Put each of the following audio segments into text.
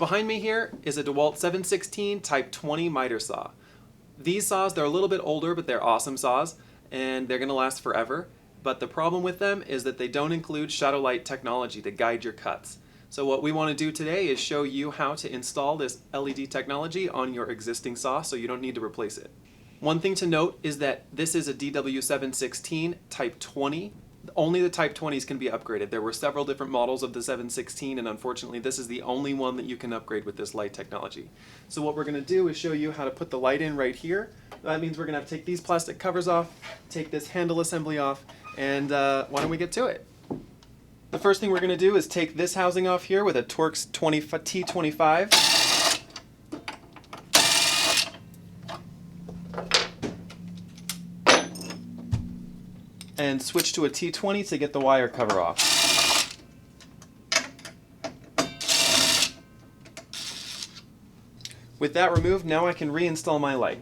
Behind me here is a DeWalt 716 Type 20 miter saw. These saws, they're a little bit older, but they're awesome saws, and they're going to last forever. But the problem with them is that they don't include shadow light technology to guide your cuts. So what we want to do today is show you how to install this LED technology on your existing saw so you don't need to replace it. One thing to note is that this is a DW716 Type 20. Only the Type 20s can be upgraded. There were several different models of the 716, and unfortunately this is the only one that you can upgrade with this light technology. So what we're going to do is show you how to put the light in right here. That means we're going to have to take these plastic covers off, take this handle assembly off, and why don't we get to it? The first thing we're going to do is take this housing off here with a Torx T25. And switch to a T20 to get the wire cover off. With that removed, now I can reinstall my light.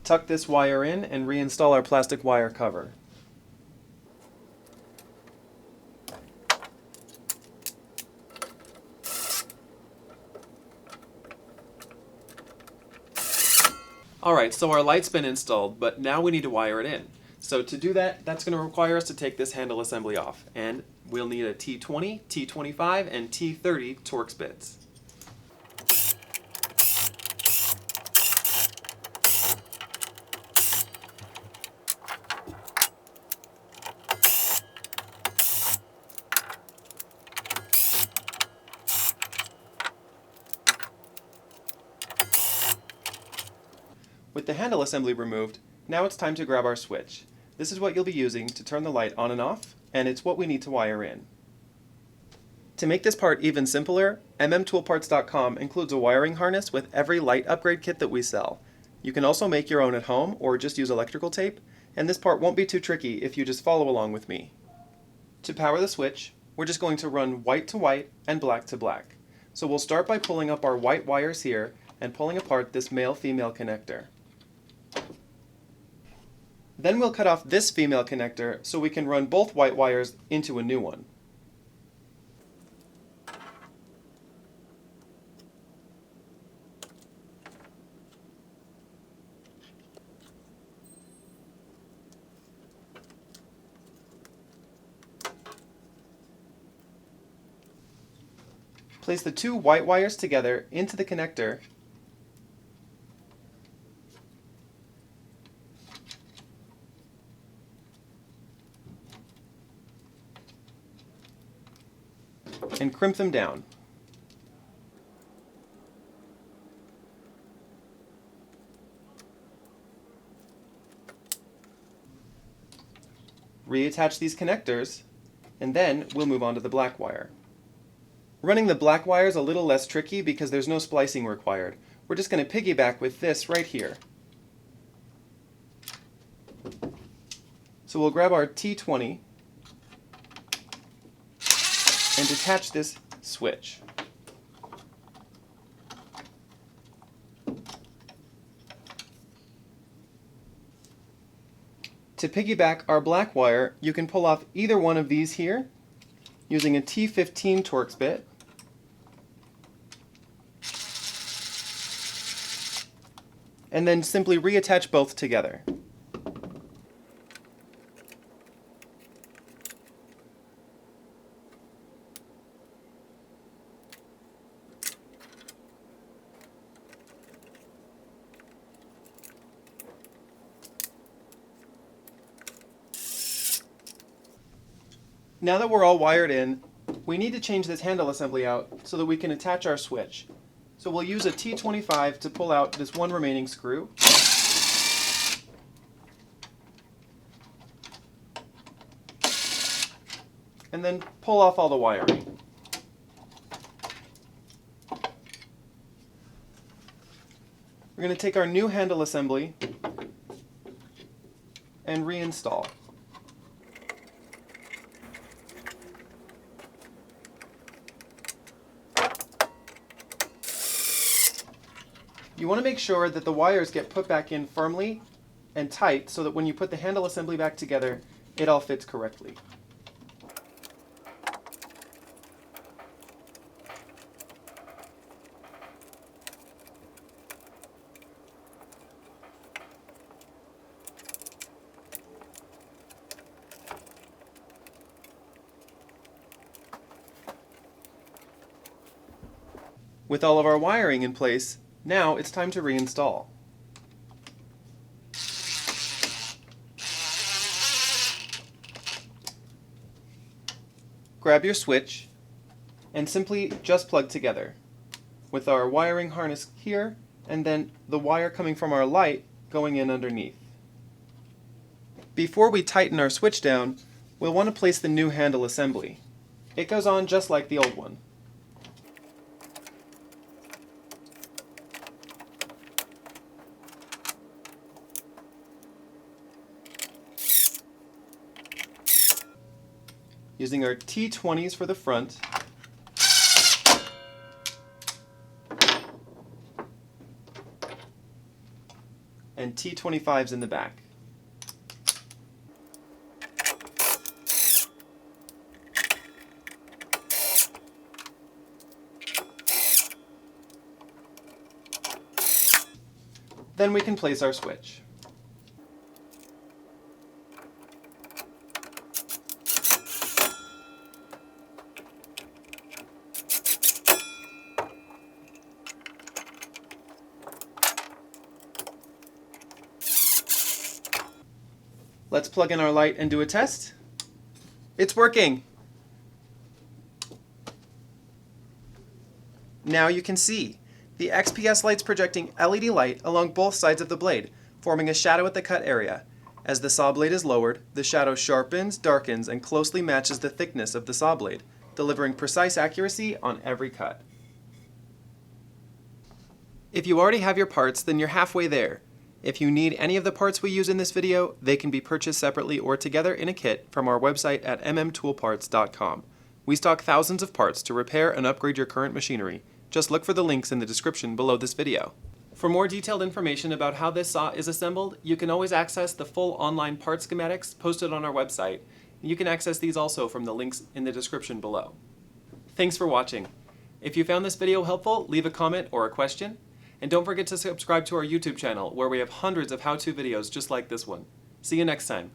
Tuck this wire in and reinstall our plastic wire cover. Alright, so our light's been installed, but now we need to wire it in. So to do that, that's going to require us to take this handle assembly off, and we'll need a T20, T25, and T30 Torx bits. With the handle assembly removed, now it's time to grab our switch. This is what you'll be using to turn the light on and off, and it's what we need to wire in. To make this part even simpler, mmtoolparts.com includes a wiring harness with every light upgrade kit that we sell. You can also make your own at home or just use electrical tape, and this part won't be too tricky if you just follow along with me. To power the switch, we're just going to run white to white and black to black. So we'll start by pulling up our white wires here and pulling apart this male-female connector. Then we'll cut off this female connector so we can run both white wires into a new one. Place the two white wires together into the connector and crimp them down. Reattach these connectors, and then we'll move on to the black wire. Running the black wire is a little less tricky because there's no splicing required. We're just going to piggyback with this right here. So we'll grab our T20 and detach this switch. To piggyback our black wire, you can pull off either one of these here using a T15 Torx bit, and then simply reattach both together. Now that we're all wired in, we need to change this handle assembly out so that we can attach our switch. So we'll use a T25 to pull out this one remaining screw. And then pull off all the wiring. We're going to take our new handle assembly and reinstall. You want to make sure that the wires get put back in firmly and tight so that when you put the handle assembly back together, it all fits correctly. With all of our wiring in place, now it's time to reinstall. Grab your switch and simply just plug together, with our wiring harness here and then the wire coming from our light going in underneath. Before we tighten our switch down, we'll want to place the new handle assembly. It goes on just like the old one. Using our T20s for the front, and T25s in the back. Then we can place our switch. Let's plug in our light and do a test. It's working! Now you can see. The XPS light's projecting LED light along both sides of the blade, forming a shadow at the cut area. As the saw blade is lowered, the shadow sharpens, darkens, and closely matches the thickness of the saw blade, delivering precise accuracy on every cut. If you already have your parts, then you're halfway there. If you need any of the parts we use in this video, they can be purchased separately or together in a kit from our website at mmtoolparts.com. We stock thousands of parts to repair and upgrade your current machinery. Just look for the links in the description below this video. For more detailed information about how this saw is assembled, you can always access the full online part schematics posted on our website. You can access these also from the links in the description below. Thanks for watching. If you found this video helpful, leave a comment or a question. And don't forget to subscribe to our YouTube channel, where we have hundreds of how-to videos just like this one. See you next time.